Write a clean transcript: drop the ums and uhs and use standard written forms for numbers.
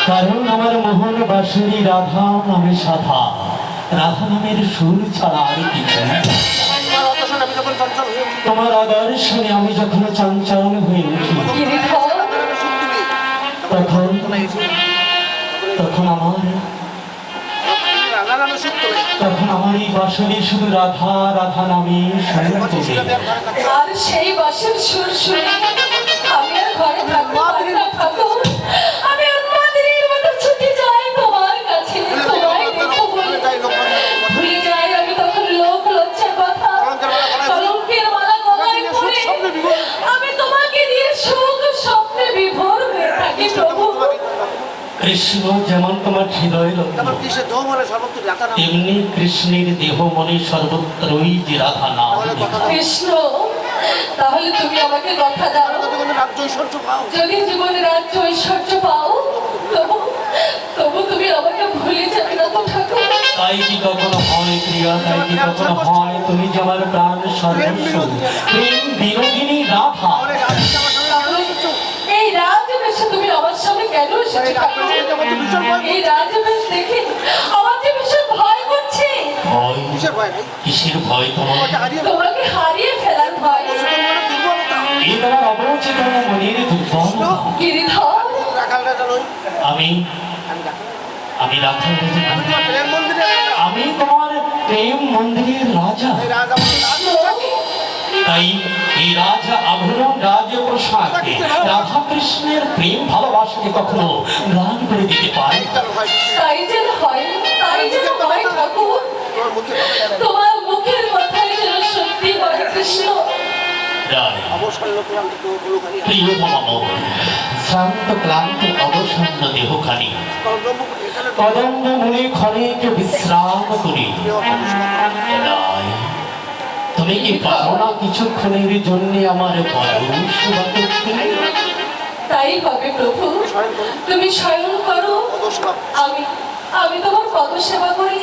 কারণ আমার মোহন বাসুরী রাধা নামে সাধা, রাধা নামের সুর ছাড়া আর কিছু। তোমার আদর্শনে আমি যখন চঞ্চল হয়ে উঠি, তখন আমার এই বাসুরী শুধু রাধা রাধা নামে আর সেই বাসের সুর শুনে আমি আর ঘরে থাকতে পারি না ঠাকুর। আমি উন্মাদিনীর মতো ছুটে যাই তোমার কাছে, তোমায় দেখো বলে। ভুলে যাই আমি তখন লোক লজ্জার কথা, কলঙ্কের মালা গলায় পরে আমি তোমাকে দিয়ে সুখ স্বপ্নে বিভোর হয়ে থাকি প্রভু। কৃষ্ণ যেমন তোমার হৃদয় তেমনি কৃষ্ণের দেহ মনে সর্বত্রই যে রাধা নাম। কৃষ্ণ, তাহলে তুমি আমাকে কথা দাও, যদি জীবনে রাজ্য ঐশ্বর্য পাও তবু তুমি আমাকে ভুলে যাবে না তো ঠাকুর। তাই কি কখনো হয় প্রিয়া, তাই কি কখনো হয় তুমি যে আমার প্রাণ সর্বস্ব, প্রেম বিনোদিনী রাধা। এই রাজবেশে তুমি আমার সামনে কেন এসেছো ঠাকুর? এই রাজবেশ দেখে আমার যে ভীষণ ভয় করছে। ভয়? কিসের ভয় তোমার? তোমাকে হারিয়ে ফেলার ভয়। এই তোমার অবচেতন মনের দুর্বলতা। গিরিধর, আমি রাখাল আমি তোমার প্রেম মন্দিরের রাজা। তাই এই রাজা আভরণ রাজপ্রসাদকে রাধা কৃষ্ণের প্রেম ভালোবাসাকে কখনো ম্লান করে দিতে পারে। তাই যেন হয়, তাই যেন হয় ঠাকুর। তোমার মুখের কথাই যেন সত্যি হয় কৃষ্ণ। রায়, প্রিয়তমা মোর, শ্রান্ত ক্লান্ত অবসন্ন দেহখানি কদম্ব মূলে ক্ষণিক বিশ্রাম করি। রায়, তুমি কি পারো না কিছুক্ষণের জন্য আমার বয়স সেবা করতে? তাই হবে প্রভু, তুমি স্বয়ং করো, আমি আমি তোমার পদ সেবা করি।